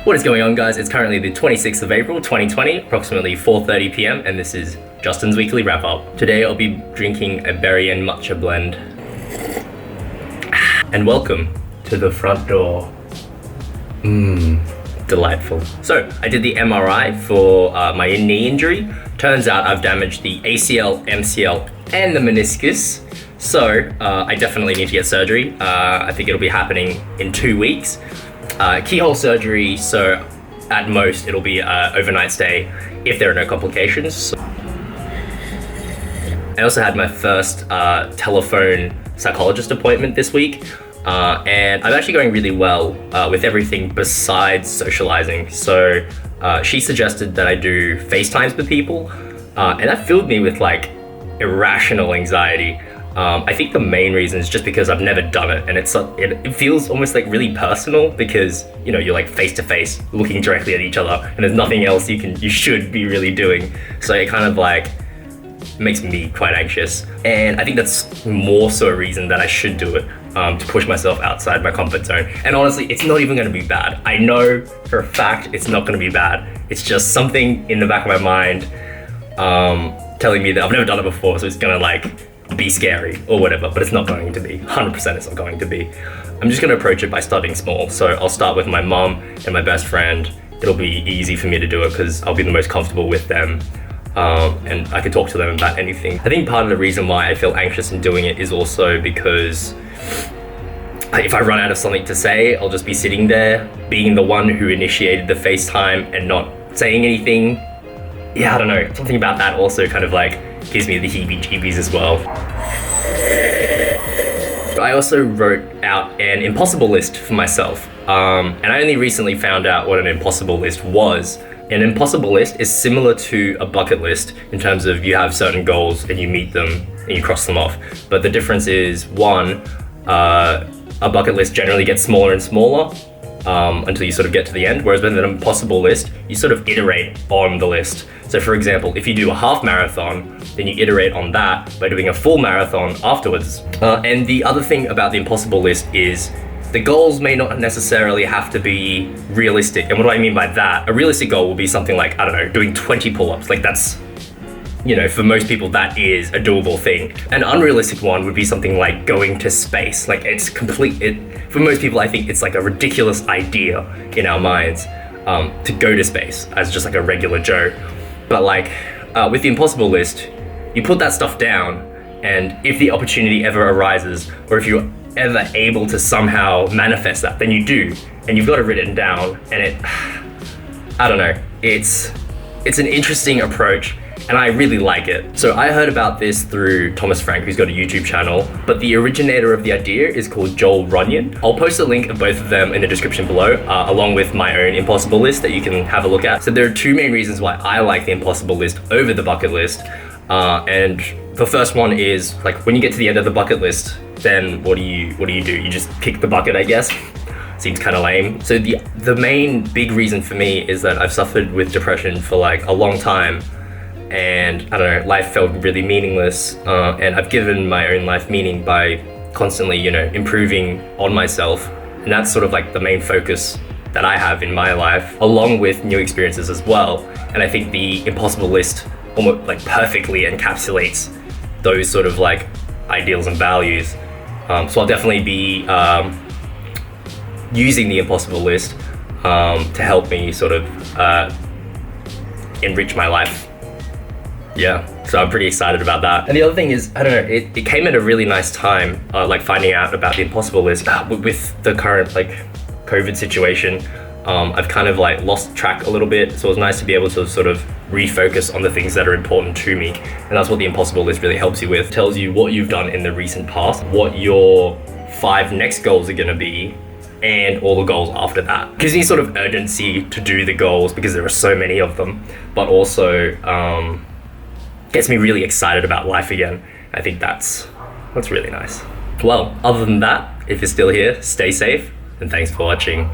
What is going on, guys? It's currently the 26th of April 2020, approximately 4:30 p.m, and this is Justin's weekly wrap up. Today I'll be drinking a berry and matcha blend. And welcome to the front door. Delightful. So I did the MRI for my knee injury. Turns out I've damaged the ACL, MCL, and the meniscus. So I definitely need to get surgery. I think it'll be happening in 2 weeks. Keyhole surgery, so at most it'll be an overnight stay if there are no complications. I also had my first telephone psychologist appointment this week, and I'm actually going really well with everything besides socializing. So she suggested that I do FaceTimes with people, and that filled me with like irrational anxiety. I think the main reason is just because I've never done it, and it feels almost like really personal because, you know, you're like face to face looking directly at each other and there's nothing else you should be really doing. So it kind of like makes me quite anxious, and I think that's more so a reason that I should do it, to push myself outside my comfort zone. And honestly, it's not even going to be bad. I know for a fact it's not going to be bad. It's just something in the back of my mind telling me that I've never done it before, so it's going to like be scary or whatever, but it's not going to be. 100% it's not going to be. I'm just going to approach it by starting small. So I'll start with my mom and my best friend. It'll be easy for me to do it because I'll be the most comfortable with them, and I can talk to them about anything. I think part of the reason why I feel anxious in doing it is also because if I run out of something to say, I'll just be sitting there being the one who initiated the FaceTime and not saying anything. Yeah, I don't know, something about that also kind of like gives me the heebie-jeebies as well. I also wrote out an impossible list for myself, and I only recently found out what an impossible list was. An impossible list is similar to a bucket list in terms of you have certain goals and you meet them and you cross them off. But the difference is, one, a bucket list generally gets smaller and smaller until you sort of get to the end, whereas with an impossible list, you sort of iterate on the list. So for example, if you do a half marathon, then you iterate on that by doing a full marathon afterwards. And the other thing about the impossible list is the goals may not necessarily have to be realistic. And what do I mean by that? A realistic goal will be something like, I don't know, doing 20 pull-ups. Like that's, you know, for most people that is a doable thing. An unrealistic one would be something like going to space. Like it's for most people, I think it's like a ridiculous idea in our minds to go to space as just like a regular Joe. But like with the impossible list, you put that stuff down, and if the opportunity ever arises, or if you're ever able to somehow manifest that, then you do, and you've got it written down. And I don't know, it's an interesting approach, and I really like it. So I heard about this through Thomas Frank, who's got a YouTube channel, but the originator of the idea is called Joel Runyon. I'll post a link of both of them in the description below, along with my own impossible list that you can have a look at. So there are two main reasons why I like the impossible list over the bucket list. And the first one is like when you get to the end of the bucket list, then what do you do? You just pick the bucket, I guess. Seems kind of lame. So the main big reason for me is that I've suffered with depression for like a long time, and I don't know, life felt really meaningless, and I've given my own life meaning by constantly, you know, improving on myself, and that's sort of like the main focus that I have in my life, along with new experiences as well. And I think the impossible list almost like perfectly encapsulates those sort of like ideals and values. So I'll definitely be using the impossible list to help me sort of enrich my life. Yeah, so I'm pretty excited about that. And the other thing is, I don't know, it came at a really nice time, like finding out about the impossible list with the current like COVID situation. I've kind of like lost track a little bit, so it was nice to be able to sort of refocus on the things that are important to me, and that's what the impossible list really helps you with. It tells you what you've done in the recent past, what your 5 next goals are going to be, and all the goals after that. Gives me sort of urgency to do the goals because there are so many of them, but also gets me really excited about life again. I think that's really nice. Well, other than that, if you're still here, stay safe, and thanks for watching.